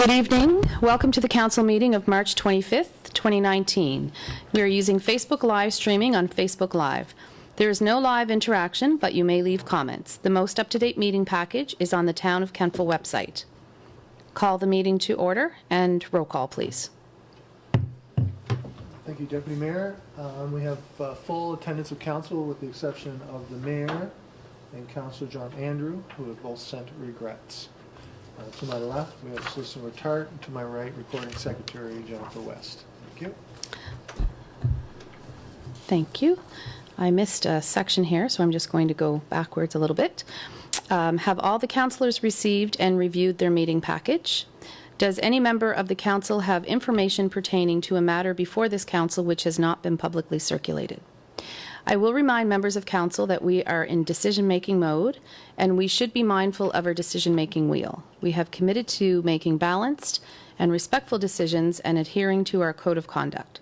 Good evening. Welcome to the council meeting of March 25th, 2019. We are using Facebook live streaming on Facebook Live. There is no live interaction, but you may leave comments. The most up-to-date meeting package is on the Town of Kentville website. Call the meeting to order and roll call, please. Thank you, Deputy Mayor. We have full attendance of council with the exception of the Mayor and Councillor John Andrew, who have both sent regrets. To my left, we have Solicitor Tart, and to my right, Recording Secretary Jennifer West. Thank you. Thank you. I missed a section here, so I'm just going to go backwards a little bit. Have all the councillors received and reviewed their meeting package? Does any member of the council have information pertaining to a matter before this council which has not been publicly circulated? I will remind members of council that we are in decision-making mode and we should be mindful of our decision-making wheel. We have committed to making balanced and respectful decisions and adhering to our code of conduct.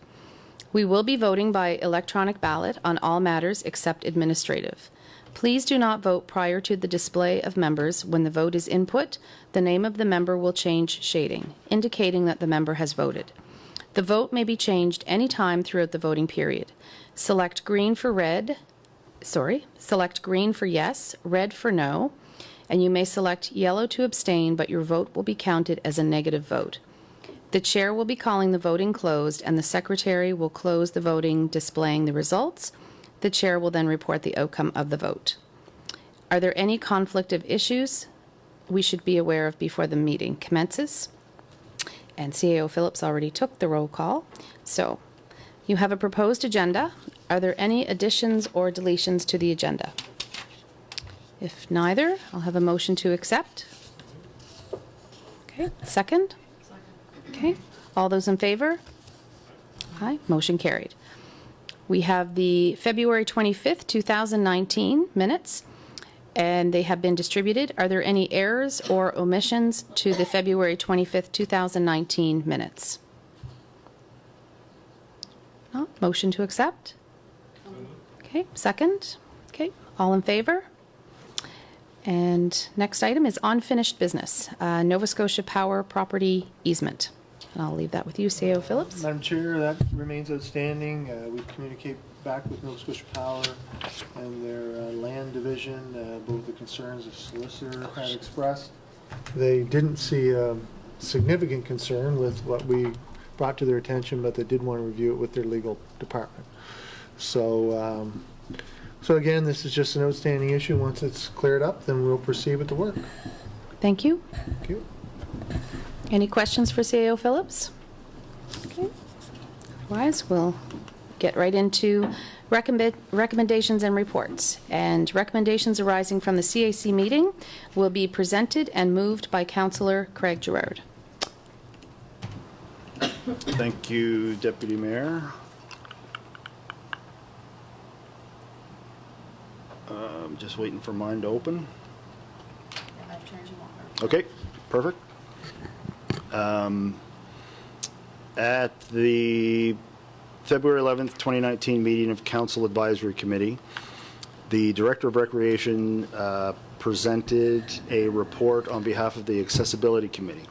We will be voting by electronic ballot on all matters except administrative. Please do not vote prior to the display of members. When the vote is input, the name of the member will change shading, indicating that the member has voted. The vote may be changed any time throughout the voting period. Select green for yes, red for no, and you may select yellow to abstain, but your vote will be counted as a negative vote. The chair will be calling the voting closed, and the secretary will close the voting, displaying the results. The chair will then report the outcome of the vote. Are there any conflict of issues we should be aware of before the meeting commences? And CAO Phillips already took the roll call. So you have a proposed agenda. Are there any additions or deletions to the agenda? If neither, I'll have a motion to accept. Okay, second? Okay, all those in favor? Aye, motion carried. We have the February 25th, 2019 minutes, and they have been distributed. Are there any errors or omissions to the February 25th, 2019 minutes? No? Motion to accept? Okay, second? Okay, all in favor? And next item is unfinished business, Nova Scotia Power property easement. And I'll leave that with you, CAO Phillips. Madam Chair, that remains outstanding. We communicate back with Nova Scotia Power and their land division, both the concerns the solicitor had expressed. They didn't see a significant concern with what we brought to their attention, but they did want to review it with their legal department. So, so again, this is just an outstanding issue. Once it's cleared up, then we'll proceed with the work. Thank you. Thank you. Any questions for CAO Phillips? Okay. Otherwise, we'll get right into recommendations and reports. And recommendations arising from the CAC meeting will be presented and moved by Councillor Craig Gerard. Thank you, Deputy Mayor. I'm just waiting for mine to open. Okay, perfect. At the February 11th, 2019 meeting of Council Advisory Committee, the Director of Recreation presented a report on behalf of the Accessibility Committee.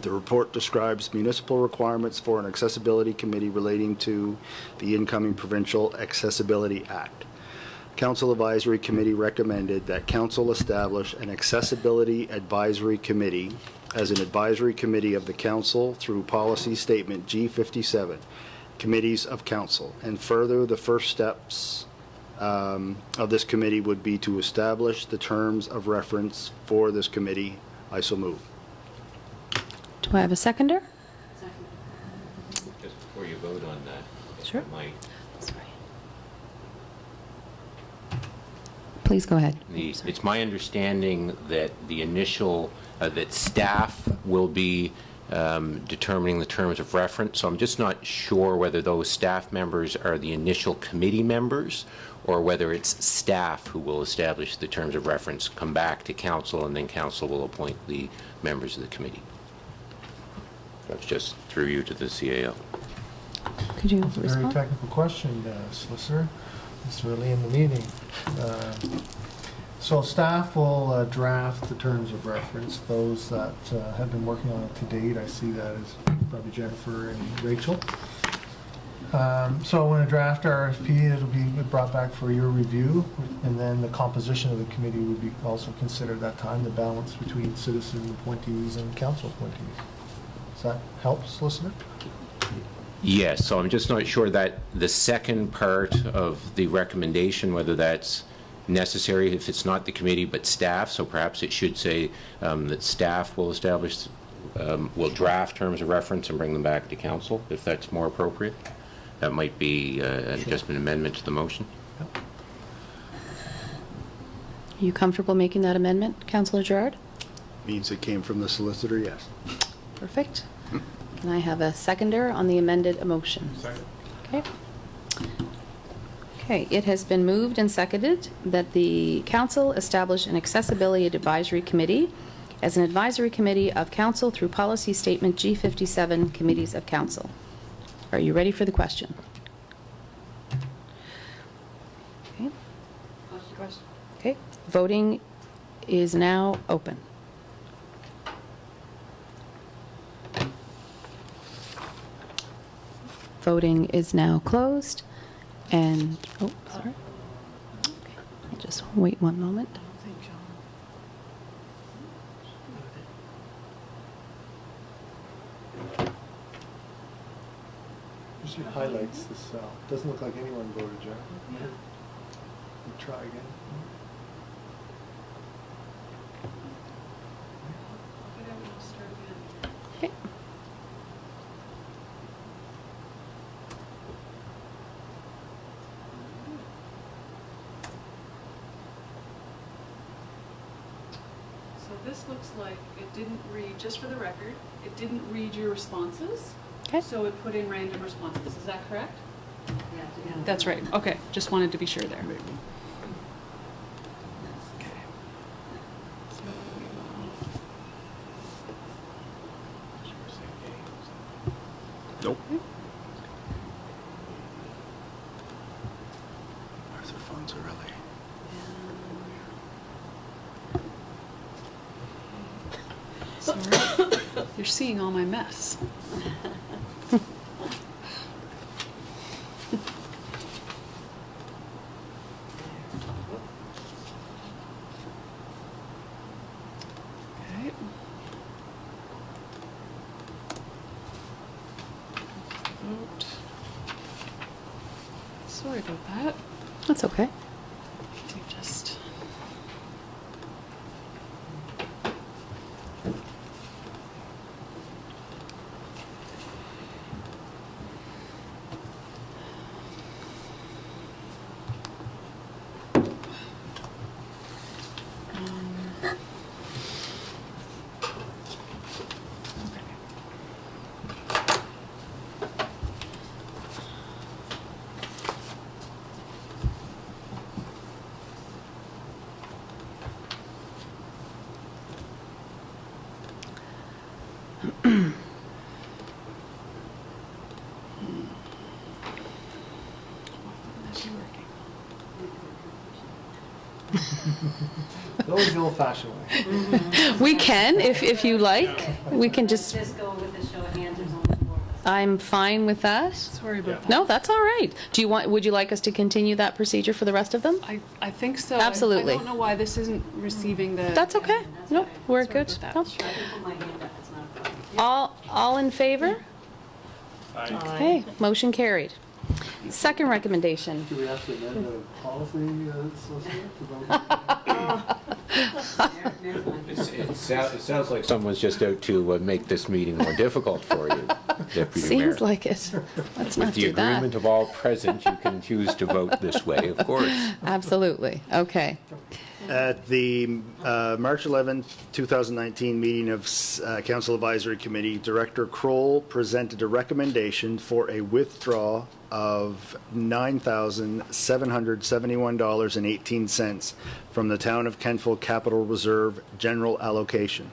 The report describes municipal requirements for an accessibility committee relating to the incoming Provincial Accessibility Act. Council Advisory Committee recommended that Council establish an Accessibility Advisory Committee as an advisory committee of the Council through Policy Statement G57, Committees of Council. And further, the first steps of this committee would be to establish the terms of reference for this committee. I so move. Do I have a seconder? Second. Just before you vote on that, sure. Sorry. Please go ahead. It's my understanding that the initial, that staff will be determining the terms of reference, so I'm just not sure whether those staff members are the initial committee members or whether it's staff who will establish the terms of reference, come back to council, and then council will appoint the members of the committee. That's just through you to the CAO. Could you That's a very technical question, Solicitor. It's early in the meeting. So staff will draft the terms of reference. Those that have been working on it to date, I see that as probably Jennifer and Rachel. So when a draft RFP, it'll be brought back for your review, and then the composition of the committee would be also considered at that time, the balance between citizen appointees and council appointees. Does that help, solicitor? Yes, so I'm just not sure that the second part of the recommendation, whether that's necessary, if it's not the committee but staff, so perhaps it should say that staff will establish, will draft terms of reference and bring them back to council, if that's more appropriate. That might be just an amendment to the motion. Yep. Are you comfortable making that amendment, Councillor Gerard? Means it came from the solicitor, yes. Perfect. Can I have a seconder on the amended motion? Second. Okay. Okay, it has been moved and seconded that the council establish an accessibility advisory committee as an advisory committee of council through policy statement G57, committees of council. Are you ready for the question? Okay. Okay, voting is now open. Voting is now closed, and, oh, sorry. Okay, I'll just wait one moment. Just your highlights this cell. Doesn't look like anyone voted, Jack. Yeah. Try again. Okay. So this looks like it didn't read, just for the record, it didn't read your responses. Okay. So it put in random responses, is that correct? Yeah. That's right, okay, just wanted to be sure there. Nope. Arthur Fonzarelli. Sorry, you're seeing all my mess. Okay. Vote. Sorry about that. That's okay. Let me just. Those the old-fashioned way. We can, if you like. We can just, Just go with the show of hands, there's only 4 of us. I'm fine with that. Sorry about that. No, that's all right. Would you like us to continue that procedure for the rest of them? I think so. Absolutely. I don't know why this isn't receiving the. That's okay. That's No, all right. we're Sorry good. about that. No. I can put my hand up, it's not a problem. All in favor? Okay, motion carried. Second recommendation. Do we have to amend the policy, solicitor, to vote? There's one. It sounds like someone's just out to make this meeting more difficult for you, Deputy Mayor. Seems like it. Let's With not the do agreement that. of all present, you can choose to vote this way, of course. Absolutely. Okay. At the March 11th, 2019 meeting of Council Advisory Committee, Director Kroll presented a recommendation for a withdrawal of $9,771.18 from the Town of Kentville Capital Reserve General Allocation.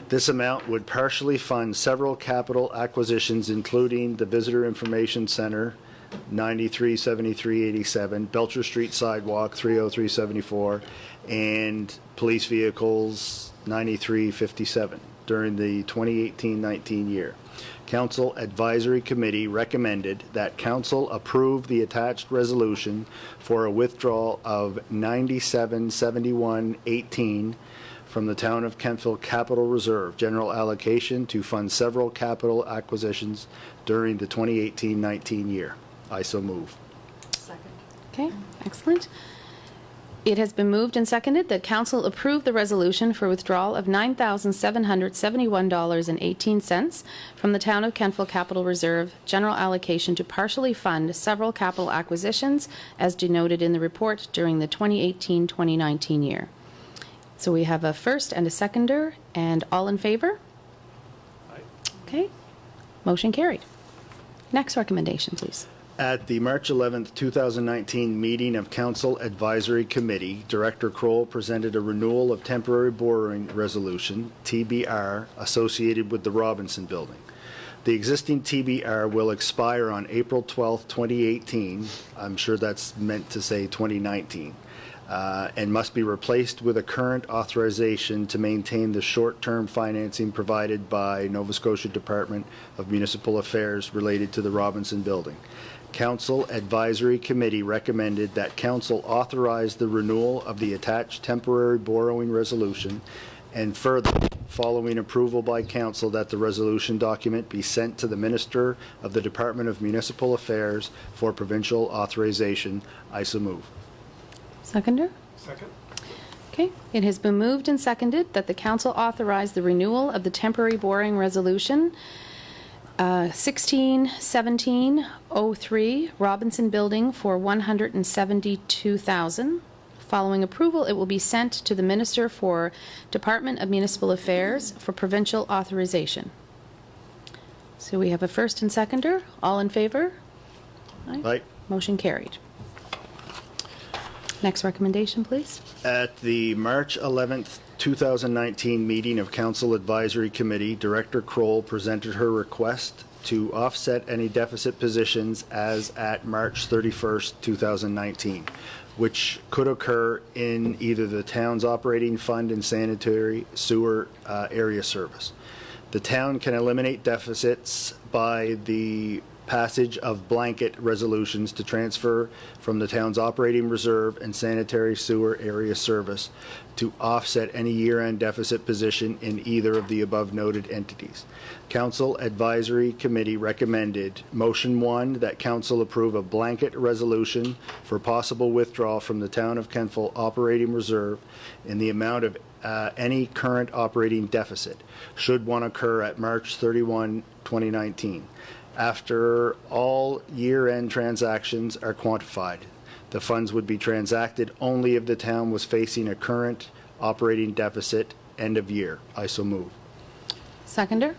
This amount would partially fund several capital acquisitions, including the Visitor Information Center 937387, Belcher Street sidewalk 30374, and police vehicles 9357 during the 2018-19 year. Council Advisory Committee recommended that Council approve the attached resolution for a withdrawal of 977118 from the Town of Kentville Capital Reserve general allocation to fund several capital acquisitions during the 2018-19 year. I so move. Second. Okay, excellent. It has been moved and seconded that council approve the resolution for withdrawal of $9,771.18 from the Town of Kentville Capital Reserve general allocation to partially fund several capital acquisitions as denoted in the report during the 2018-2019 year. So we have a first and a seconder, and all in favor? Okay, motion carried. Next recommendation, please. At the March 11th, 2019 meeting of Council Advisory Committee, Director Kroll presented a renewal of temporary borrowing resolution, TBR, associated with the Robinson Building. The existing TBR will expire on April 12th, 2018. I'm sure that's meant to say 2019. And must be replaced with a current authorization to maintain the short-term financing provided by Nova Scotia Department of Municipal Affairs related to the Robinson Building. Council Advisory Committee recommended that Council authorize the renewal of the attached temporary borrowing resolution, and further, following approval by Council, that the resolution document be sent to the Minister of the Department of Municipal Affairs for provincial authorization. I so move. Seconder? Second. Okay, it has been moved and seconded that the council authorize the renewal of the temporary borrowing resolution 161703 Robinson Building for $172,000. Following approval, it will be sent to the Minister for Department of Municipal Affairs for provincial authorization. So we have a first and seconder. All in favor? Aye. Motion carried. Next recommendation, please. At the March 11th, 2019 meeting of Council Advisory Committee, Director Kroll presented her request to offset any deficit positions as at March 31st, 2019, which could occur in either the town's operating fund and sanitary sewer area service. The town can eliminate deficits by the passage of blanket resolutions to transfer from the town's operating reserve and sanitary sewer area service to offset any year-end deficit position in either of the above noted entities. Council Advisory Committee recommended motion 1 that council approve a blanket resolution for possible withdrawal from the Town of Kentville operating reserve in the amount of any current operating deficit, should one occur at March 31, 2019. After all year-end transactions are quantified, the funds would be transacted only if the town was facing a current operating deficit end of year. I so move. Seconder?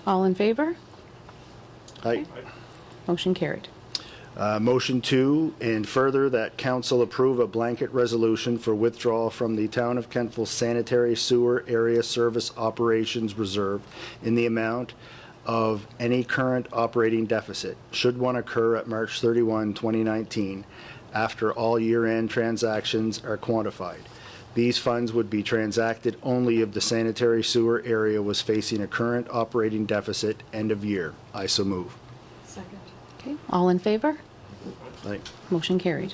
All in favor? Aye. Motion carried. Motion 2, and further that council approve a blanket resolution for withdrawal from the Town of Kentville Sanitary Sewer Area Service Operations Reserve in the amount of any current operating deficit, should one occur at March 31, 2019, after all year-end transactions are quantified. These funds would be transacted only if the sanitary sewer area was facing a current operating deficit end of year. I so move. Second. Okay, all in favor? Aye. Motion carried.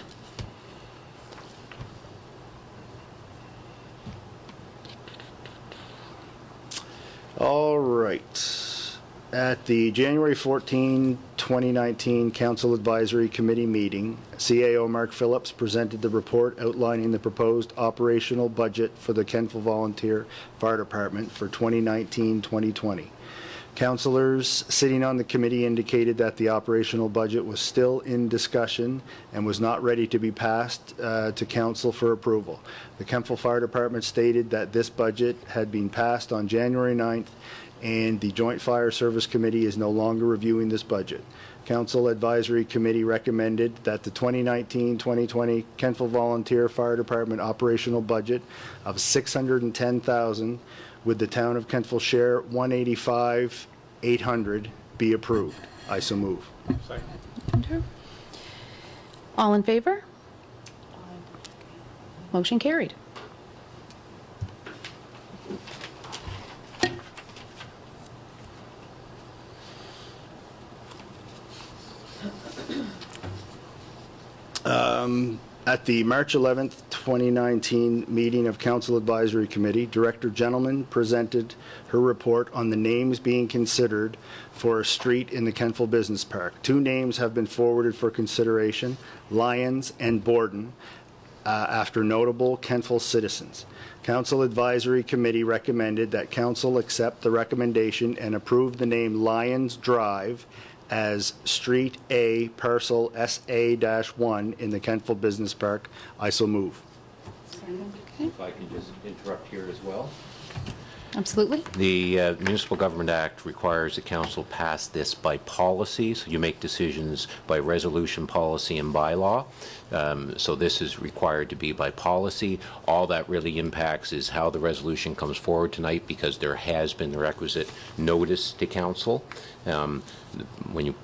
All right. At the January 14, 2019 Council Advisory Committee meeting, CAO Mark Phillips presented the report outlining the proposed operational budget for the Kentville Volunteer Fire Department for 2019-2020. Councillors sitting on the committee indicated that the operational budget was still in discussion and was not ready to be passed to council for approval. The Kentville Fire Department stated that this budget had been passed on January 9th, and the Joint Fire Service Committee is no longer reviewing this budget. Council Advisory Committee recommended that the 2019-2020 Kentville Volunteer Fire Department operational budget of $610,000 with the Town of Kentville share $185,800 be approved. I so move. All in favor? Motion carried. At the March 11th, 2019 meeting of Council Advisory Committee, Director Gentleman presented her report on the names being considered for a street in the Kentville Business Park. 2 names have been forwarded for consideration, Lyons and Borden, after notable Kentville citizens. Council Advisory Committee recommended that Council accept the recommendation and approve the name Lyons Drive as Street A, Parcel SA-1 in the Kentville Business Park. I so move. If I can just interrupt here as well. Absolutely. The Municipal Government Act requires the council pass this by policy, so you make decisions by resolution, policy, and bylaw. So this is required to be by policy. All that really impacts is how the resolution comes forward tonight, because there has been the requisite notice to council. When you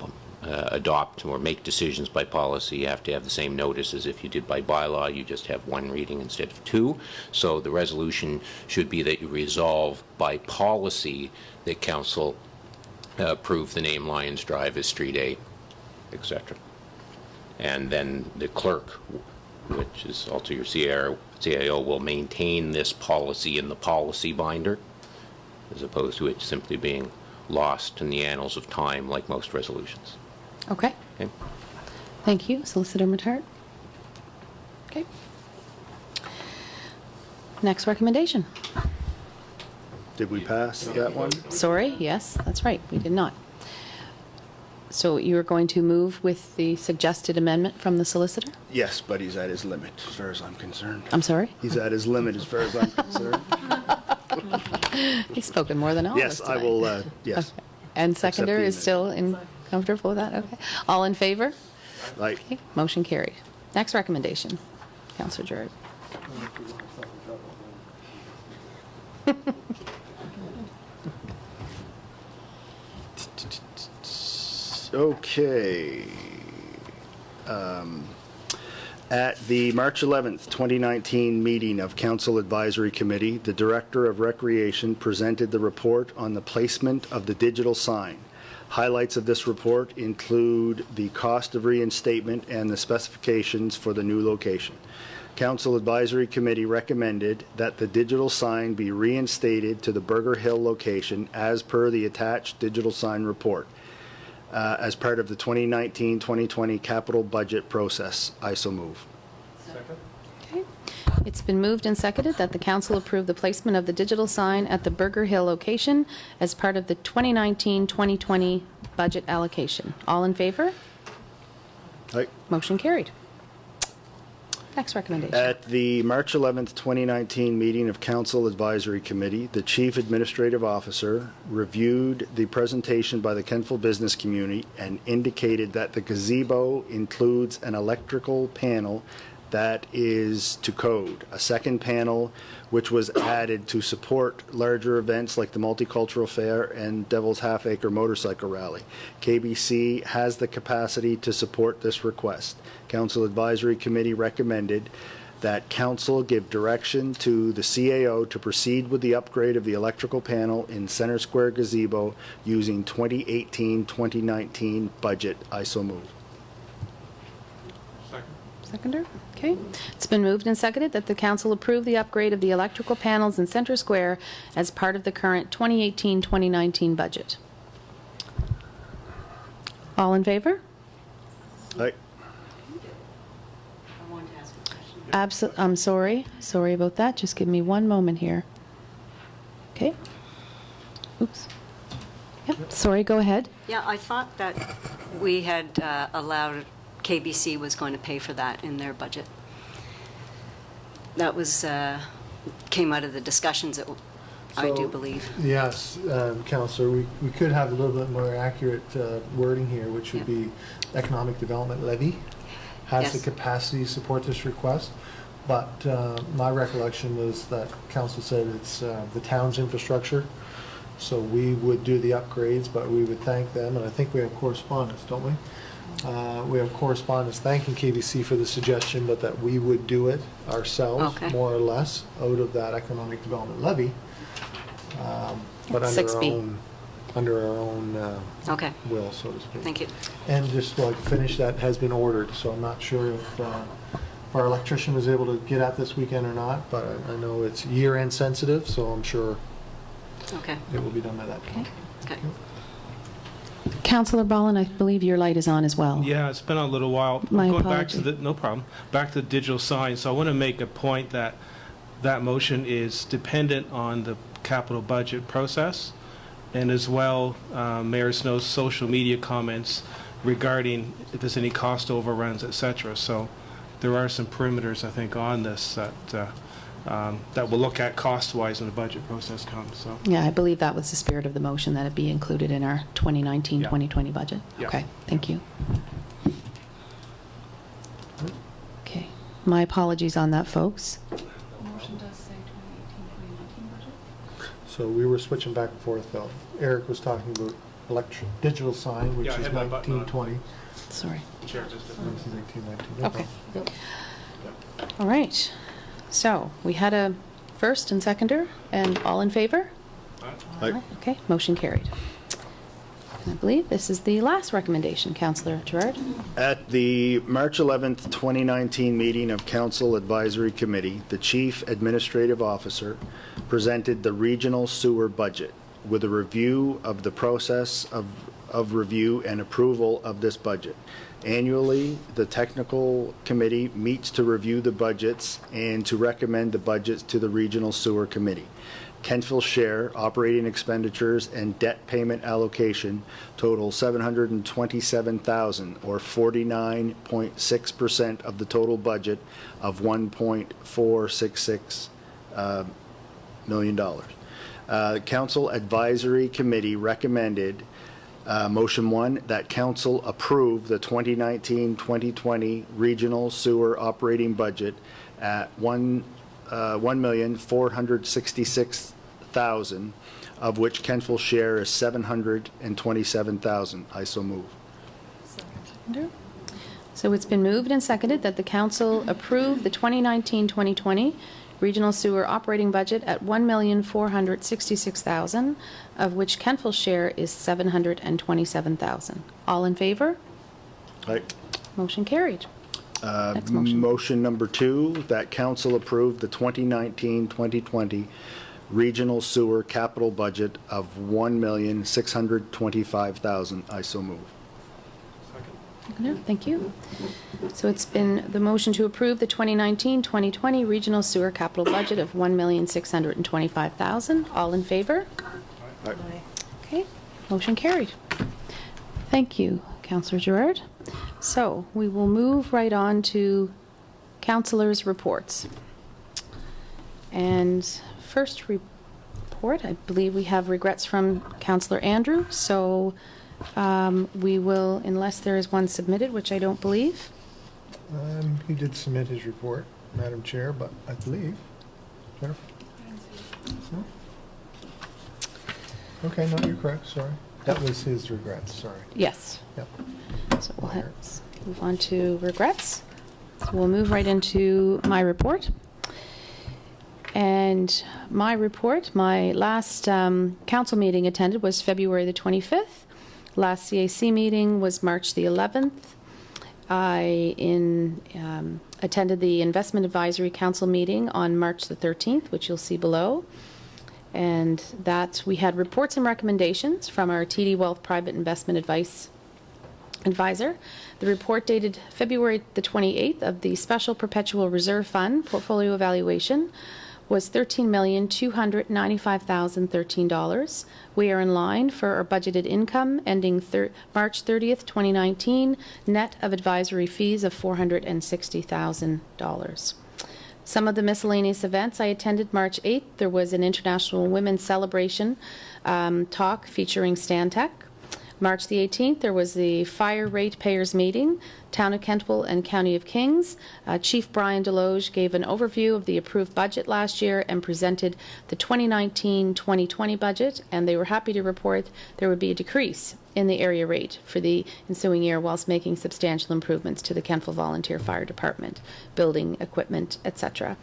adopt or make decisions by policy, you have to have the same notice as if you did by bylaw. You just have 1 reading instead of 2. So the resolution should be that you resolve by policy that council approve the name Lyons Drive as Street A, etc. And then the clerk, which is also your CIO, will maintain this policy in the policy binder, as opposed to it simply being lost in the annals of time like most resolutions. Okay. Okay. Thank you, Solicitor Matart. Okay. Next recommendation. Did we pass that one? Sorry, yes, that's right, we did not. So you're going to move with the suggested amendment from the solicitor? Yes, but he's at his limit as far as I'm concerned. I'm sorry? He's at his limit as far as I'm concerned. He's spoken more than all of us Yes, I tonight. will, yes. Okay. And seconder the is still comfortable with that? Okay. All in favor? Like, Okay, motion carried. Next recommendation, Councillor Giroux. okay. At the March 11th, 2019 meeting of Council Advisory Committee, the Director of Recreation presented the report on the placement of the digital sign. Highlights of this report include the cost of reinstatement and the specifications for the new location. Council Advisory Committee recommended that the digital sign be reinstated to the Burger Hill location as per the attached digital sign report. As part of the 2019-2020 capital budget process. I so move. Okay. It's been moved and seconded that the council approve the placement of the digital sign at the Burger Hill location as part of the 2019-2020 budget allocation. All in favor? Aye. Motion carried. Next recommendation. At the March 11th, 2019 meeting of Council Advisory Committee, the Chief Administrative Officer reviewed the presentation by the Kentville business community and indicated that the gazebo includes an electrical panel that is to code. A second panel which was added to support larger events like the Multicultural Fair and Devil's Half Acre Motorcycle Rally. KBC has the capacity to support this request. Council Advisory Committee recommended that Council give direction to the CAO to proceed with the upgrade of the electrical panel in Center Square Gazebo using 2018-2019 budget. I so move. Seconder? Okay. It's been moved and seconded that the council approve the upgrade of the electrical panels in Center Square as part of the current 2018-2019 budget. All in favor? Aye. I wanted to ask a question. I'm sorry. Sorry about that. Just give me one moment here. Okay. Oops. Yep. Sorry, go ahead. Yeah, I thought that we had allowed, KBC was going to pay for that in their budget. That was, came out of the discussions, I do So, believe. Yes, Counselor, we could have a little bit more accurate wording here, which would be Economic Development Levy has the Yes. capacity to support this request, but my recollection was that Council said it's the town's infrastructure So we would do the upgrades, but we would thank them, and I think we have correspondence, don't we? We have correspondence thanking KBC for the suggestion, but that we would do it ourselves, Okay. more or less, out of that economic development levy. But under our 6B. own Okay, will, so to speak. thank you. And just like finish, that has been ordered, so I'm not sure if our electrician was able to get at this weekend or not, but I know it's year-end sensitive, so I'm sure Okay, it will be done by that point. okay. Councillor Ballin, I believe your light is on as well. Yeah, it's been a little while. My Going back to apology. no problem, back to digital sign. So I want to make a point that that motion is dependent on the capital budget process, and as well, Mayor Snow's social media comments regarding if there's any cost overruns, et cetera. So there are some perimeters, I think, on this that we'll look at cost-wise when the budget process comes, so. Yeah, I believe that was the spirit of the motion, that it be included in our 2019-2020 budget. Yeah. Okay, thank you. Okay, my apologies on that, folks. The motion does say 2018-2019 budget. So we were switching back and forth, though. Eric was talking about digital sign, which Yeah, I is had my button on. 1920. Sorry. Chair, just a- This is 1819. No Okay. problem. All right. So we had a first and seconder, and all in favor? Aye. Okay, motion carried. And I believe this is the last recommendation, Councillor Gerard. At the March 11th, 2019 meeting of Council Advisory Committee, the Chief Administrative Officer presented the regional sewer budget with a review of the process of review and approval of this budget. Annually, the technical committee meets to review the budgets and to recommend the budgets to the regional sewer committee. Kentville share, operating expenditures, and debt payment allocation total $727,000, or 49.6% of the total budget of $1.466 million. Council Advisory Committee recommended motion 1, that council approve the 2019-2020 regional sewer operating budget at $1,466,000, of which Kentville share is $727,000. I so move. So it's been moved and seconded that the council approve the 2019-2020 regional sewer operating budget at $1,466,000, of which Kentville's share is $727,000. All in favor? Aye. Motion carried. Next motion. Motion number 2, that council approve the 2019-2020 regional sewer capital budget of $1,625,000. I so move. No, thank you. So it's been the motion to approve the 2019-2020 regional sewer capital budget of $1,625,000. All in favor? Aye. Okay, motion carried. Thank you, Councillor Gerard. So we will move right on to councillors' reports. And first report, I believe we have regrets from Councillor Andrew. So we will, unless there is one submitted, which I don't believe. He did submit his report, Madam Chair, but I believe. Jennifer? No? Okay, no, you're correct, sorry. That was his regrets, sorry. Yes. Yep. So we'll move on to regrets. So we'll move right into my report. And my report, my last council meeting attended was February the 25th. Last CAC meeting was March the 11th. I attended the Investment Advisory Council meeting on March the 13th, which you'll see below. And that we had reports and recommendations from our TD Wealth Private Investment Advisor. The report dated February the 28th of the Special Perpetual Reserve Fund portfolio evaluation was $13,295,013. We are in line for our budgeted income ending March 30th, 2019, net of advisory fees of $460,000. Some of the miscellaneous events I attended March 8th, there was an International Women's Celebration talk featuring Stantec. March the 18th, there was the fire ratepayers meeting, Town of Kentville and County of Kings. Chief Brian Deloge gave an overview of the approved budget last year and presented the 2019-2020 budget, and they were happy to report there would be a decrease in the area rate for the ensuing year whilst making substantial improvements to the Kentville Volunteer Fire Department, building, equipment, etc.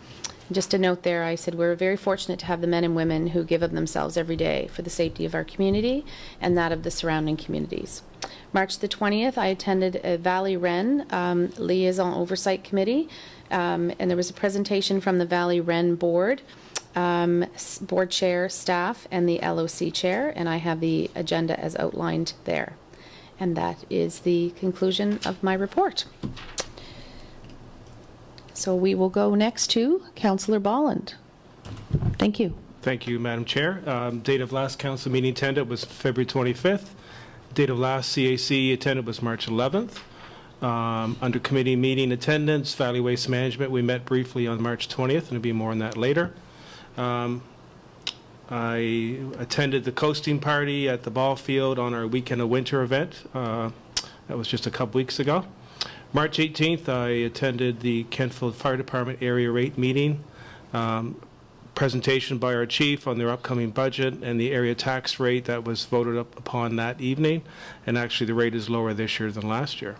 Just a note there, I said we're very fortunate to have the men and women who give of themselves every day for the safety of our community and that of the surrounding communities. March the 20th, I attended a Valley Wren Liaison Oversight Committee, and there was a presentation from the Valley Wren Board, board chair, staff, and the LOC chair, and I have the agenda as outlined there. And that is the conclusion of my report. So we will go next to Councillor Bolland. Thank you. Thank you, Madam Chair. Date of last council meeting attended was February 25th. Date of last CAC attended was March 11th. Under committee meeting attendance, Valley Waste Management, we met briefly on March 20th, and there'll be more on that later. I attended the coasting party at the ball field on our Weekend of Winter event. That was just a couple weeks ago. March 18th, I attended the Kentville Fire Department area rate meeting. Presentation by our chief on their upcoming budget and the area tax rate that was voted upon that evening. And actually, the rate is lower this year than last year.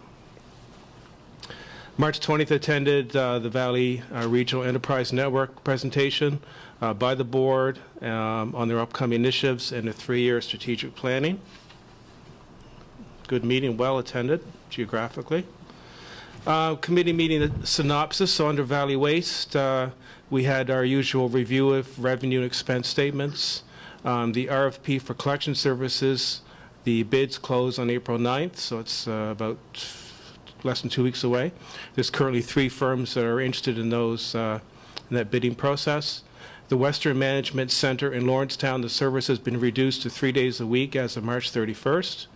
March 20th, attended the Valley Regional Enterprise Network presentation by the board on their upcoming initiatives and the 3-year strategic planning. Good meeting, well attended geographically. Committee meeting synopsis. So under Valley Waste, we had our usual review of revenue and expense statements. The RFP for collection services, the bids close on April 9th, so it's about less than 2 weeks away. There's currently 3 firms that are interested in those in that bidding process. The Western Management Center in Lawrencetown, the service has been reduced to 3 days a week as of March 31st.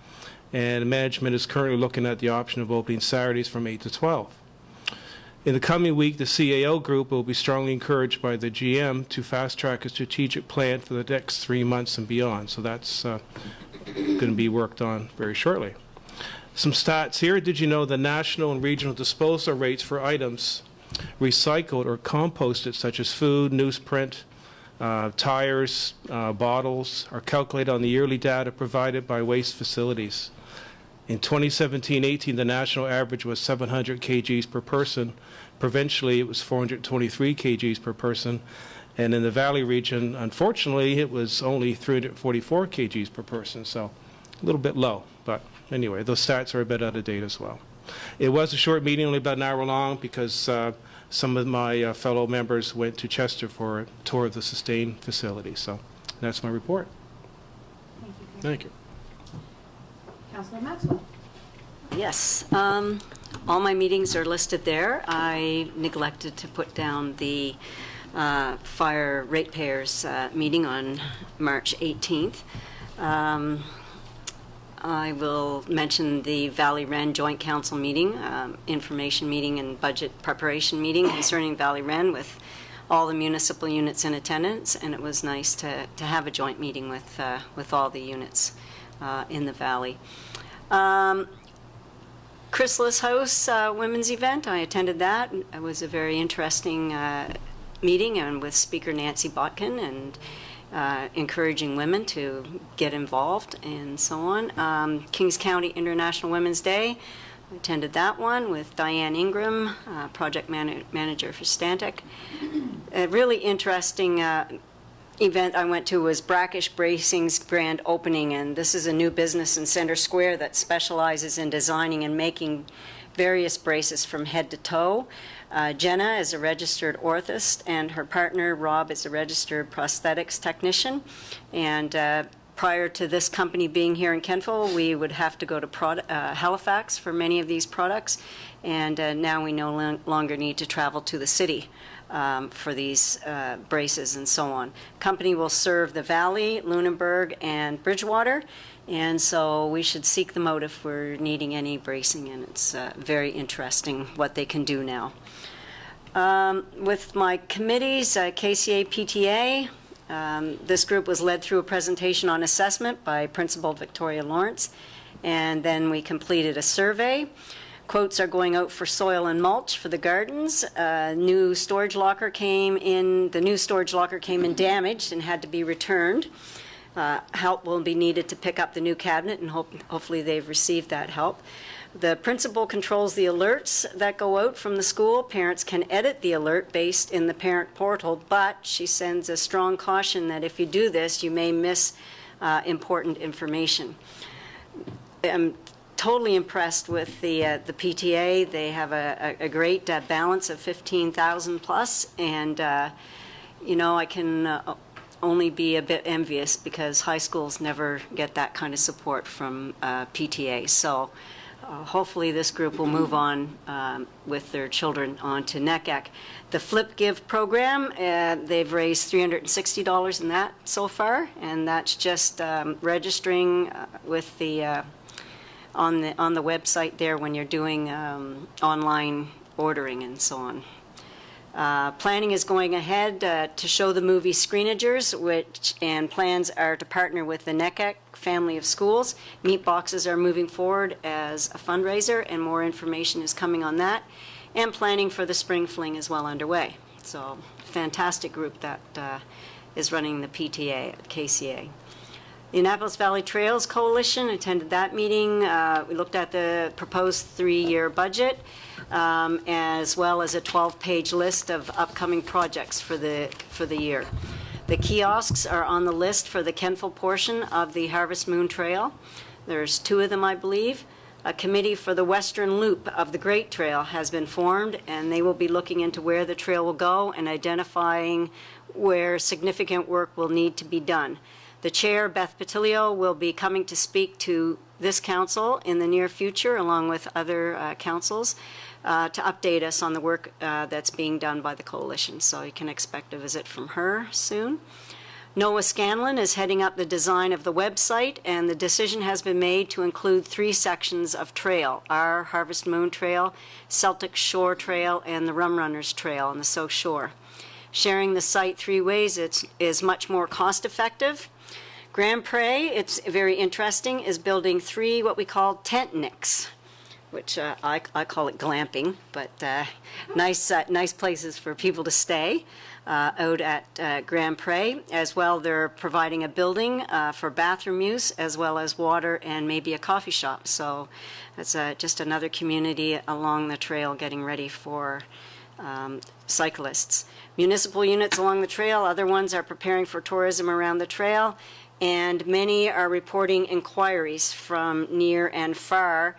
And management is currently looking at the option of opening Saturdays from 8 to 12. In the coming week, the CAO group will be strongly encouraged by the GM to fast-track a strategic plan for the next 3 months and beyond. So that's going to be worked on very shortly. Some stats here. Did you know the national and regional disposal rates for items recycled or composted, such as food, newsprint, tires, bottles, are calculated on the yearly data provided by waste facilities? In 2017-18, the national average was 700 kgs per person. Provincially, it was 423 kgs per person. And in the Valley region, unfortunately, it was only 344 kgs per person, so a little bit low. But anyway, those stats are a bit out of date as well. It was a short meeting, only about an hour long, because some of my fellow members went to Chester for a tour of the Sustain facility. So that's my report. Thank you. Councillor Maxwell. Yes, all my meetings are listed there. I neglected to put down the fire ratepayers meeting on March 18th. I will mention the Valley Wren Joint Council meeting, information meeting and budget preparation meeting concerning Valley Wren with all the municipal units in attendance, and it was nice to have a joint meeting with all the units in the Valley. Chrysalis House Women's Event, I attended that. It was a very interesting meeting, and with Speaker Nancy Botkin, and encouraging women to get involved and so on. Kings County International Women's Day, I attended that one with Diane Ingram, project manager for Stantec. A really interesting event I went to was Brackish Bracing's grand opening, and this is a new business in Center Square that specializes in designing and making various braces from head to toe. Jenna is a registered orthopedist, and her partner Rob is a registered prosthetics technician. And prior to this company being here in Kentville, we would have to go to Halifax for many of these products, and now we no longer need to travel to the city for these braces and so on. Company will serve the Valley, Lunenburg, and Bridgewater, and so we should seek them out if we're needing any bracing, and it's very interesting what they can do now. With my committees, KCA PTA, this group was led through a presentation on assessment by Principal Victoria Lawrence, And then we completed a survey. Quotes are going out for soil and mulch for the gardens. The new storage locker came in damaged and had to be returned. Help will be needed to pick up the new cabinet, and hopefully they've received that help. The principal controls the alerts that go out from the school. Parents can edit the alert based in the parent portal, but she sends a strong caution that if you do this, you may miss important information. I'm totally impressed with the PTA. They have a great balance of 15,000 plus, and I can only be a bit envious because high schools never get that kind of support from PTA. So hopefully this group will move on with their children on to NECAC. The Flip Give program, they've raised $360 in that so far, and that's just registering with the on the website there when you're doing online ordering and so on. Planning is going ahead to show the movie Screenagers, and plans are to partner with the NECAC family of schools. Meat boxes are moving forward as a fundraiser, and more information is coming on that. And planning for the Spring Fling is well underway. So, fantastic group that is running the PTA at KCA. The Annapolis Valley Trails Coalition attended that meeting. We looked at the proposed 3-year budget, as well as a 12-page list of upcoming projects for the year. The kiosks are on the list for the Kentville portion of the Harvest Moon Trail. There's 2 of them, I believe. A committee for the western loop of the Great Trail has been formed, and they will be looking into where the trail will go and identifying where significant work will need to be done. The chair, Beth Patilio, will be coming to speak to this council in the near future, along with other councils, to update us on the work that's being done by the coalition. So you can expect a visit from her soon. Noah Scanlon is heading up the design of the website, and the decision has been made to include 3 sections of trail: our Harvest Moon Trail, Celtic Shore Trail, and the Rum Runners Trail on the South Shore. Sharing the site 3 ways is much more cost-effective. Grand Prairie, it's very interesting, is building 3 what we call tent nicks, which I call it glamping, but nice places for people to stay out at Grand Prairie. As well, they're providing a building for bathroom use, as well as water and maybe a coffee shop. So that's just another community along the trail getting ready for cyclists. Municipal units along the trail, other ones are preparing for tourism around the trail, and many are reporting inquiries from near and far,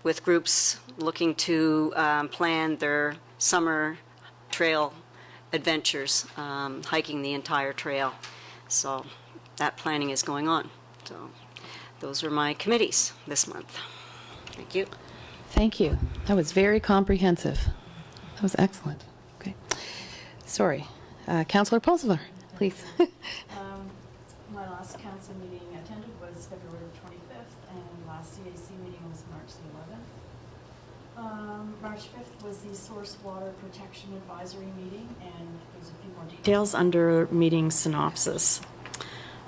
with groups looking to plan their summer trail adventures, hiking the entire trail. So that planning is going on. So those are my committees this month. Thank you. Thank you. That was very comprehensive. That was excellent. Okay. Sorry. Councillor Pulsler, please. My last council meeting attended was February 25th, and last CAC meeting was March the 11th. March 5th was the Source Water Protection Advisory meeting, and there's a few more details under meeting synopsis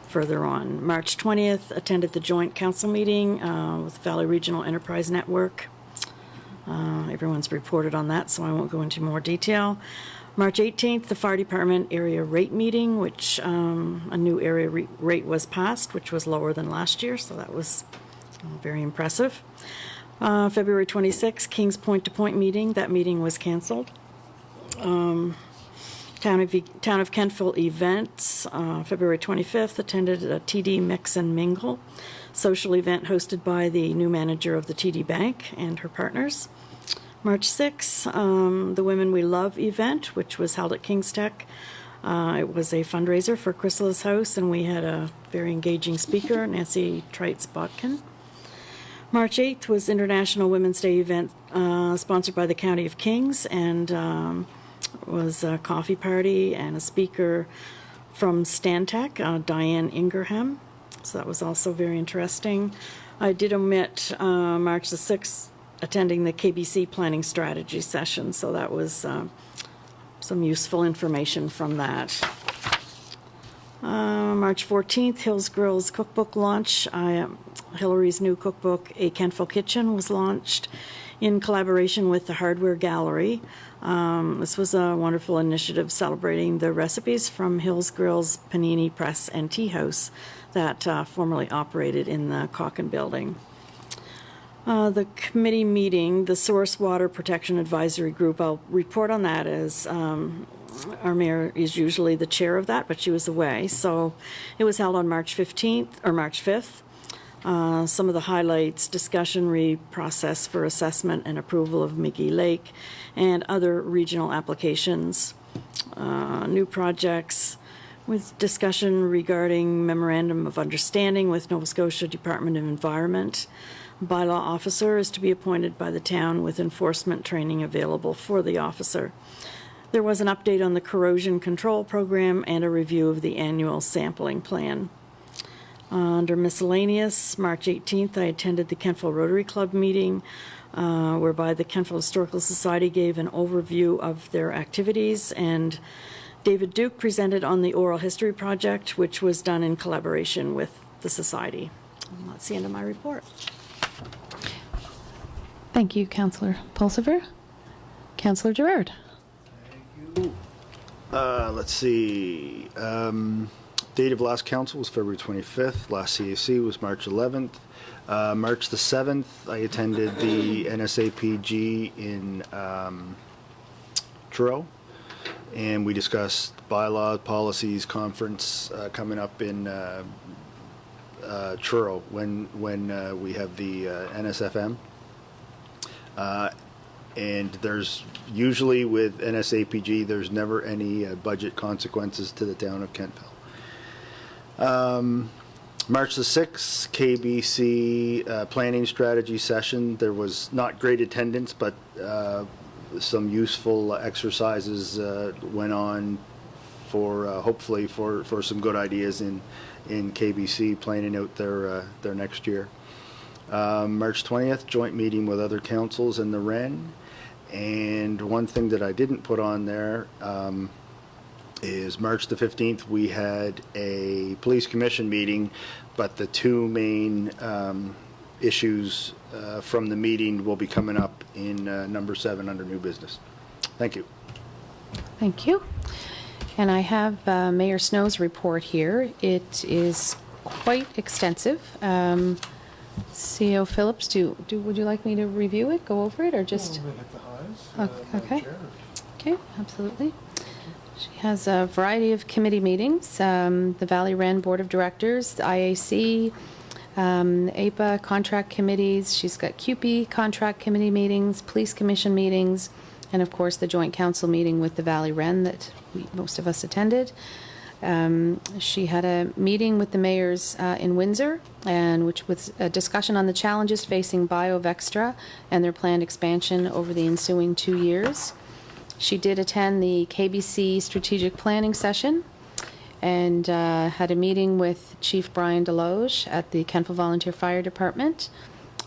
further on. March 20th, attended the joint council meeting with Valley Regional Enterprise Network. Everyone's reported on that, so I won't go into more detail. March 18th, the Fire Department area rate meeting, which a new area rate was passed, which was lower than last year, so that was very impressive. February 26th, Kings Point to Point meeting. That meeting was canceled. Town of Kentville events. February 25th, attended a TD Mix and Mingle social event hosted by the new manager of the TD Bank and her partners. March 6th, the Women We Love event, which was held at King's Tech. It was a fundraiser for Chrysali's House, and we had a very engaging speaker, Nancy Trites-Botkin. March 8th was International Women's Day event sponsored by the County of Kings, and was a coffee party and a speaker from Stantec, Diane Ingraham. So that was also very interesting. I did omit March the 6th, attending the KBC planning strategy session, so that was some useful information from that. March 14th, Hills Girls Cookbook launch. Hillary's new cookbook, A Kentville Kitchen, was launched in collaboration with the Hardware Gallery. This was a wonderful initiative celebrating the recipes from Hills Girls Panini Press and Tea House that formerly operated in the Cochin Building. The committee meeting, the Source Water Protection Advisory Group, I'll report on that as our mayor is usually the chair of that, but she was away. So it was held on March 15th or March 5th. Some of the highlights: discussion process for assessment and approval of McGee Lake and other regional applications, new projects, with discussion regarding memorandum of understanding with Nova Scotia Department of Environment. Bylaw officer is to be appointed by the town with enforcement training available for the officer. There was an update on the corrosion control program and a review of the annual sampling plan. Under miscellaneous, March 18th, I attended the Kentville Rotary Club meeting, whereby the Kentville Historical Society gave an overview of their activities, and David Duke presented on the Oral History Project, which was done in collaboration with the Society. And that's the end of my report. Thank you, Councillor Pulsiver. Councillor Gerard. Let's see. Date of last council was February 25th. Last CAC was March 11th. March the 7th, I attended the NSAPG in Truro, and we discussed bylaws, policies, conference coming up in Truro when we have the NSFM. And there's usually with NSAPG, there's never any budget consequences to the town of Kentville. March the 6th, KBC planning strategy session. There was not great attendance, but some useful exercises went on for hopefully for some good ideas in KBC planning out their next year. March 20th, joint meeting with other councils in the Wren. And one thing that I didn't put on there is March the 15th, we had a police commission meeting, but the two main issues from the meeting will be coming up in number 7 under new business. Thank you. Thank you. And I have Mayor Snow's report here. It is quite extensive. CEO Phillips, would you like me to review it, go over it, or just? We'll hit the highs, Okay. Chair. Okay, absolutely. She has a variety of committee meetings, the Valley Wren Board of Directors, the IAC, APA contract committees. She's got CUPE contract committee meetings, police commission meetings, and of course the joint council meeting with the Valley Wren that most of us attended. She had a meeting with the mayors in Windsor, and which was a discussion on the challenges facing BioVextra and their planned expansion over the ensuing 2 years. She did attend the KBC strategic planning session and had a meeting with Chief Brian Deloge at the Kentville Volunteer Fire Department,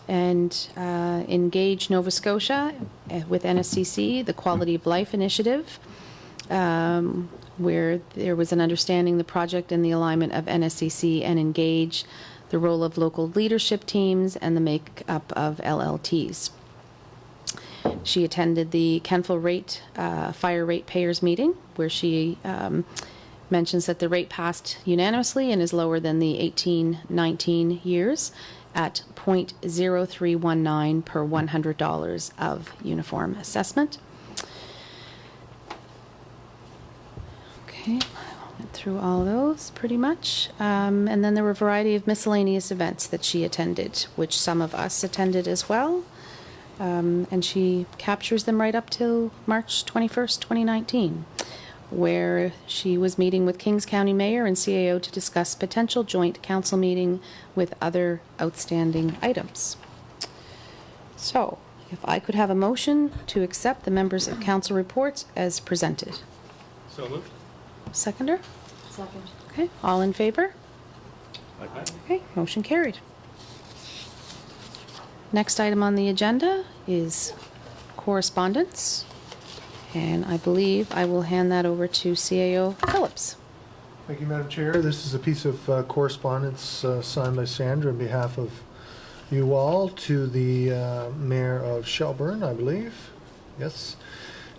and engaged Nova Scotia with NSCC, the Quality of Life Initiative, where there was an understanding the project and the alignment of NSCC and engage the role of local leadership teams and the makeup of LLTs. She attended the Kentville Fire Ratepayers meeting, where she mentions that the rate passed unanimously and is lower than the 18-19 years at $0.0319 per $100 of uniform assessment. Okay, I went through all those pretty much. And then there were a variety of miscellaneous events that she attended, which some of us attended as well. And she captures them right up till March 21st, 2019, where she was meeting with Kings County Mayor and CAO to discuss potential joint council meeting with other outstanding items. So, if I could have a motion to accept the members of council reports as presented. So moved. Seconder? Second. Okay, all in favor? Okay, motion carried. Next item on the agenda is correspondence, and I believe I will hand that over to CAO Phillips. Thank you, Madam Chair. This is a piece of correspondence signed by Sandra on behalf of you all to the Mayor of Shelburne, I believe. Yes.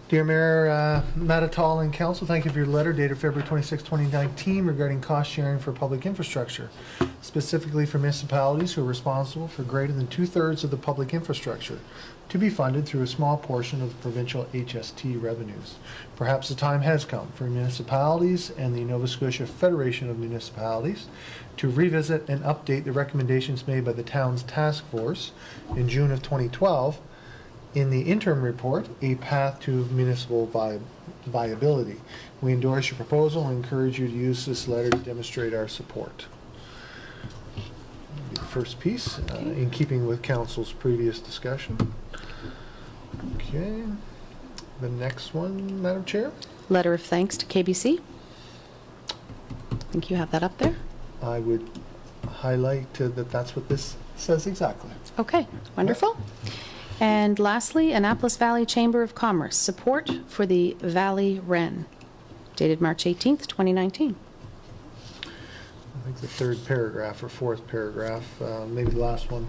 Dear Mayor Matatal and Council, thank you for your letter dated February 26, 2019 regarding cost sharing for public infrastructure, specifically for municipalities who are responsible for greater than 2/3 of the public infrastructure, to be funded through a small portion of the provincial HST revenues. Perhaps the time has come for municipalities and the Nova Scotia Federation of Municipalities to revisit and update the recommendations made by the town's task force in June of 2012 in the interim report, A Path to Municipal Viability. We endorse your proposal and encourage you to use this letter to demonstrate our support. The first piece, in keeping with Council's previous discussion. Okay. The next one, Madam Chair. Letter of thanks to KBC. I think you have that up there. I would highlight that that's what this says exactly. Okay, wonderful. And lastly, Annapolis Valley Chamber of Commerce, support for the Valley Wren, dated March 18th, 2019. I think the third paragraph or fourth paragraph, maybe the last one.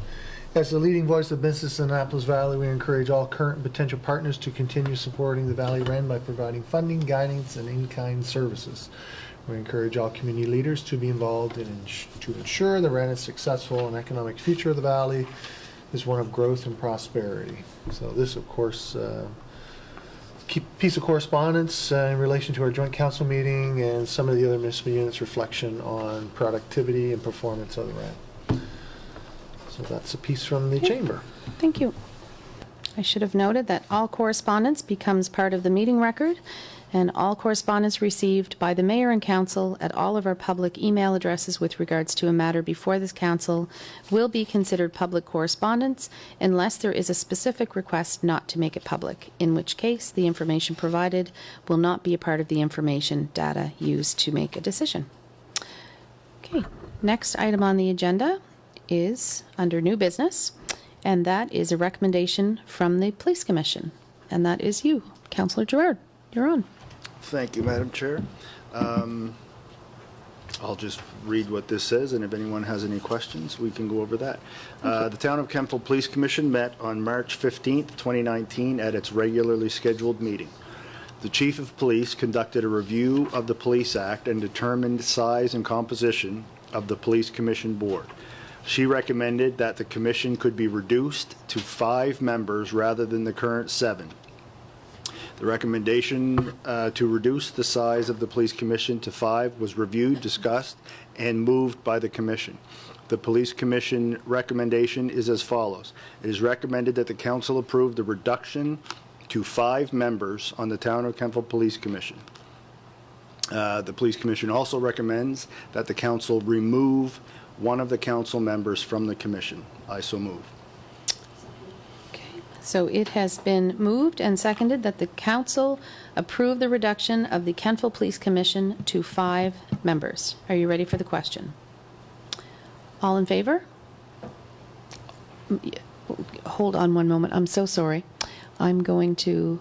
As the leading voice of business in Annapolis Valley, we encourage all current and potential partners to continue supporting the Valley Wren by providing funding, guidance, and in-kind services. We encourage all community leaders to be involved to ensure the Wren is successful and economic future of the Valley is one of growth and prosperity. So this, of course, piece of correspondence in relation to our joint council meeting and some of the other municipal units' reflection on productivity and performance of the Wren. So that's a piece from the chamber. Thank you. I should have noted that all correspondence becomes part of the meeting record, and all correspondence received by the mayor and council at all of our public email addresses with regards to a matter before this council will be considered public correspondence unless there is a specific request not to make it public, in which case the information provided will not be a part of the information data used to make a decision. Okay, next item on the agenda is under new business, and that is a recommendation from the Police Commission, and that is you, Councillor Gerard. You're on. Thank you, Madam Chair. I'll just read what this says, and if anyone has any questions, we can go over that. The Town of Kentville Police Commission met on March 15th, 2019 at its regularly scheduled meeting. The Chief of Police conducted a review of the Police Act and determined the size and composition of the Police Commission Board. She recommended that the commission could be reduced to 5 members rather than the current 7. The recommendation to reduce the size of the Police Commission to 5 was reviewed, discussed, and moved by the Commission. The Police Commission recommendation is as follows. It is recommended that the Council approve the reduction to 5 members on the Town of Kentville Police Commission. The Police Commission also recommends that the Council remove one of the Council members from the Commission. I so move. So it has been moved and seconded that the council approve the reduction of the Kentville Police Commission to 5 members. Are you ready for the question? All in favor? Hold on one moment. I'm so sorry. I'm going to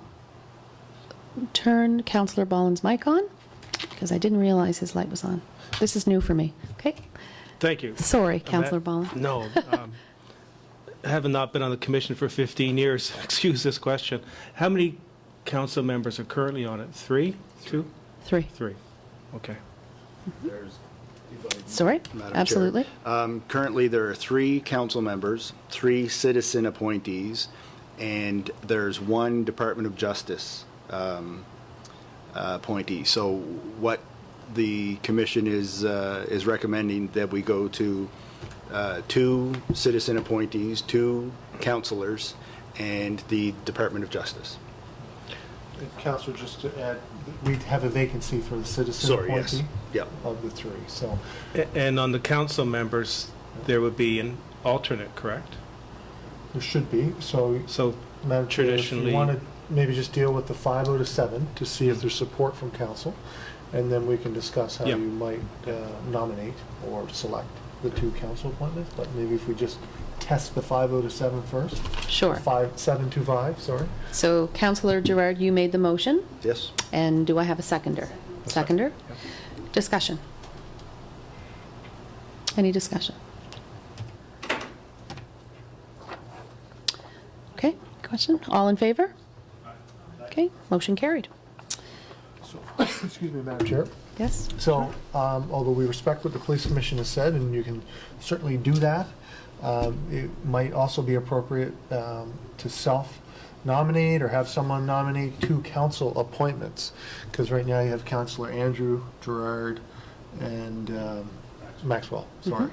turn Councillor Ballin's mic on because I didn't realize his light was on. This is new for me. Okay? Thank you. Sorry, Councillor Ballin. No. Having not been on the commission for 15 years, excuse this question, how many council members are currently on it? 3? 2? 3. 3. Okay. Sorry? Madam Absolutely. Chair. Currently, there are 3 council members, 3 citizen appointees, and there's 1 Department of Justice appointee. So what the commission is recommending that we go to 2 citizen appointees, 2 councillors, and the Department of Justice. Councillor, just to add, we have a vacancy for the citizen Sorry, appointee yes. Yep. of the 3. So And on the council members, there would be an alternate, correct? there should be. So, So Madam Chair, if traditionally- you want to maybe just deal with the 5 out of 7 to see if there's support from council, and then we can discuss how Yeah. you might nominate or select the 2 council appointments. But maybe if we just test the 5 out of 7 first. Sure. 7 to 5, sorry. So, Councillor Gerard, you made the motion, Yes? and do I have a seconder? Seconder? Discussion. Any discussion? Okay, question? All in favor? Okay, motion carried. So, excuse me, Madam Chair. Yes? So, although we respect what the police commission has said, and you can certainly do that, it might also be appropriate to self-nominate or have someone nominate 2 council appointments. Because right now you have Councillor Andrew, Gerard, and Maxwell, sorry.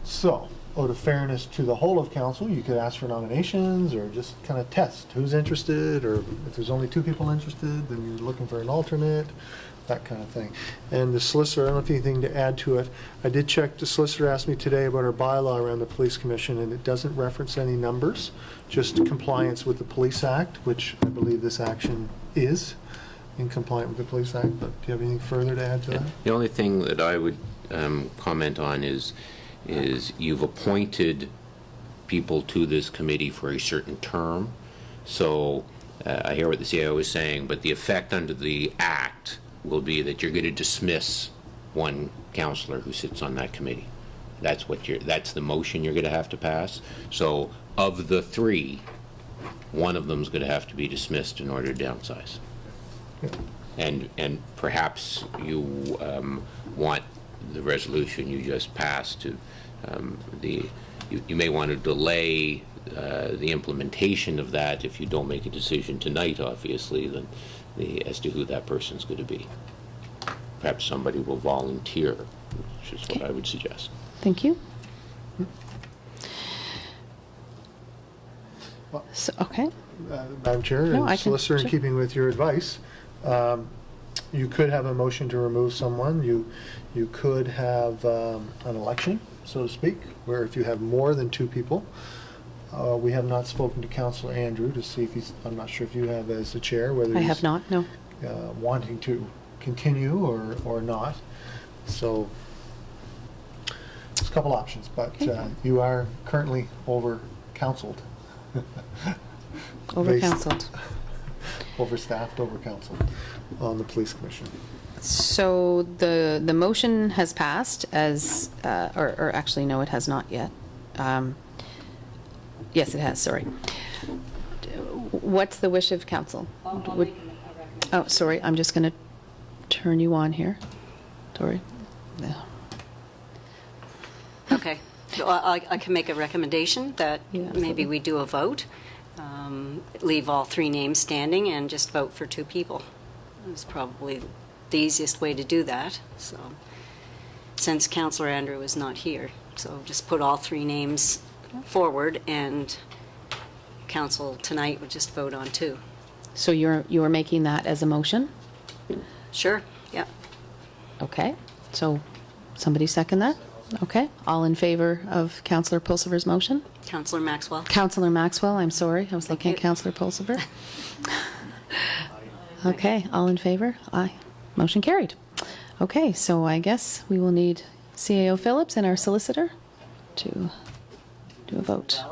So, out of fairness to the whole of council, you could ask for nominations or just kind of test who's interested, or if there's only 2 people interested, then you're looking for an alternate, that kind of thing. And the solicitor, I don't know if you have anything to add to it. I did check, the solicitor asked me today about our bylaw around the police commission, and it doesn't reference any numbers, just compliance with the Police Act, which I believe this action is in compliance with the Police Act. But do you have anything further to add to that? The only thing that I would comment on is you've appointed people to this committee for a certain term. So I hear what the CIO is saying, but the effect under the Act will be that you're going to dismiss one councillor who sits on that committee. That's the motion you're going to have to pass. So of the 3, one of them is going to have to be dismissed in order to downsize. And perhaps you want the resolution you just passed to you may want to delay the implementation of that if you don't make a decision tonight, obviously, then as to who that person's going to be. Perhaps somebody will volunteer, which is what I would suggest. Thank you. So, okay. Madam Chair, No, I and can- solicitor, in sure. keeping with your advice, you could have a motion to remove someone. You could have an election, so to speak, where if you have more than 2 people, we have not spoken to Councillor Andrew to see if he's, I'm not sure if you have as the chair, whether I he's have not, no. wanting to continue or not. So there's a couple options, but Okay. you are currently over-counseled. Over-counseled. Overstaffed, over-counseled on the police commission. So the motion has passed as, or actually, no, it has not yet. Yes, it has, sorry. What's the wish of council? Would- Oh, sorry, I'm just going to turn you on here. Sorry. Yeah. Okay. So I can make a recommendation that Yeah, maybe absolutely. we do a vote, leave all 3 names standing, and just vote for 2 people. It's probably the easiest way to do that. So, since Councillor Andrew is not here, so just put all 3 names forward, and council tonight would just vote on 2. So you're making that as a motion? Sure. Yeah. Okay, so somebody second that? Okay, all in favor of Councillor Pulsiver's motion? Councillor Maxwell. Councillor Maxwell, I'm sorry, I was looking at Okay. Councillor Pulsiver. Okay, all in favor? Aye. Motion carried. Okay, so I guess we will need CAO Phillips and our solicitor to do a vote.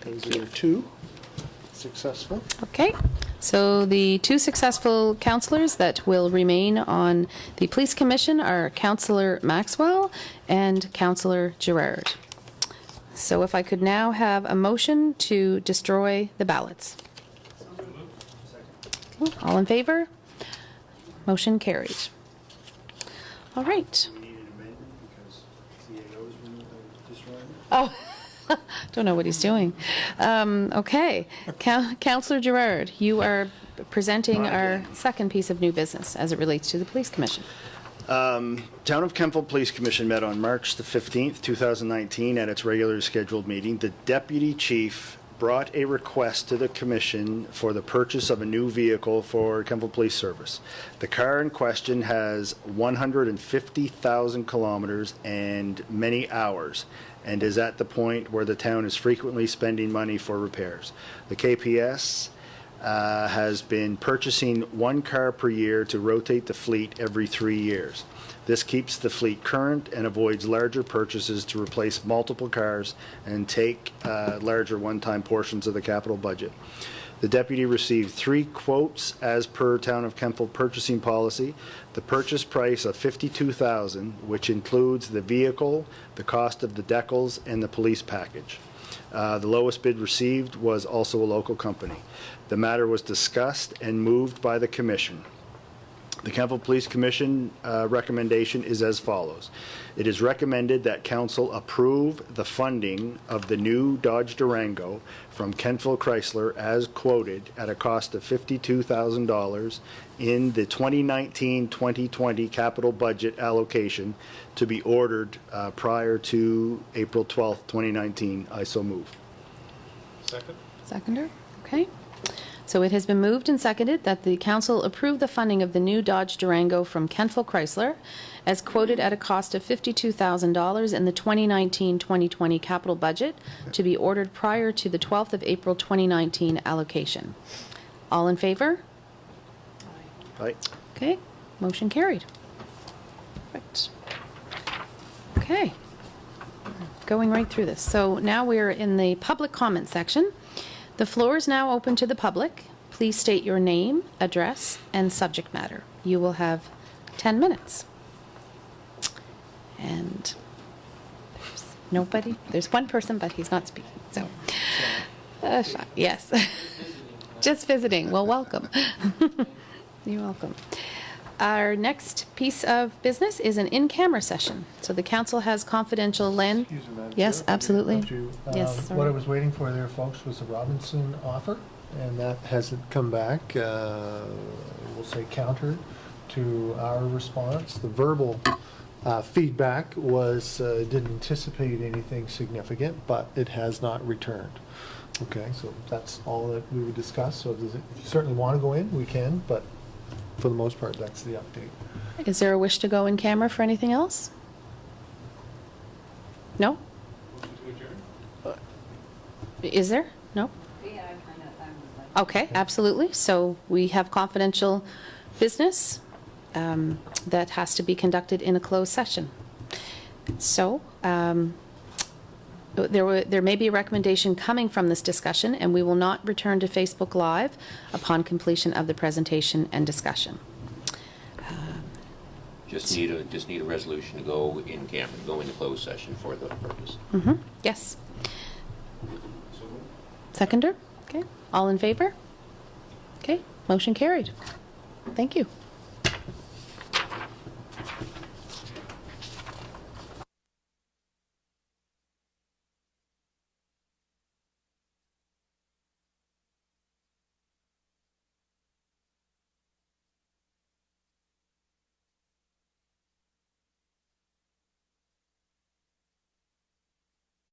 Those are 2 successful. Okay, So the two successful councillors that will remain on the Police Commission are Councillor Maxwell and Councillor Gerard. So if I could now have a motion to destroy the ballots. All in favor? Motion carried. All right. We need an amendment because CAO's been destroyed. Oh, don't know what he's doing. Okay. Councillor Gerard, you are presenting our second piece of new business as it relates to the Police Commission. Town of Kentville Police Commission met on March the 15th, 2019 at its regularly scheduled meeting. The deputy chief brought a request to the commission for the purchase of a new vehicle for Kentville Police Service. The car in question has 150,000 kilometers and many hours, and is at the point where the town is frequently spending money for repairs. The KPS has been purchasing one car per year to rotate the fleet every 3 years. This keeps the fleet current and avoids larger purchases to replace multiple cars and take larger one-time portions of the capital budget. The deputy received 3 quotes as per Town of Kentville purchasing policy. The purchase price of $52,000, which includes the vehicle, the cost of the decals, and the police package. The lowest bid received was also a local company. The matter was discussed and moved by the commission. The Kentville Police Commission recommendation is as follows. It is recommended that council approve the funding of the new Dodge Durango from Kentville Chrysler as quoted at a cost of $52,000 in the 2019-2020 capital budget allocation to be ordered prior to April 12th, 2019. I so move. Second? Seconder? Okay. So it has been moved and seconded that the council approve the funding of the new Dodge Durango from Kentville Chrysler as quoted at a cost of $52,000 in the 2019-2020 capital budget to be ordered prior to the 12th of April 2019 allocation. All in favor? Aye. Okay, motion carried. Perfect. Okay, going right through this. So now we're in the public comment section. The floor is now open to the public. Please state your name, address, and subject matter. You will have 10 minutes. And there's nobody. There's one person, but he's not speaking. So, yes. Just visiting. Well, welcome. You're welcome. Our next piece of business is an in-camera session. So the council has confidential land. Excuse me, Madam Yes, Chair, absolutely. if I may interrupt you. Yes, What sorry. I was waiting for there, folks, was the Robinson offer, and that hasn't come back, we'll say counter to our response. The verbal feedback was, didn't anticipate anything significant, but it has not returned. Okay, so that's all that we would discuss. So if you certainly want to go in, we can, but for the most part, that's the update. Is there a wish to go in camera for anything else? No? Is there? No? Okay, absolutely. So we have confidential business that has to be conducted in a closed session. So there may be a recommendation coming from this discussion, and we will not return to Facebook Live upon completion of the presentation and discussion. Just need a resolution to go in camera, go into closed session for the purpose. Yes. Seconder? Okay. All in favor? Okay. Motion carried. Thank you.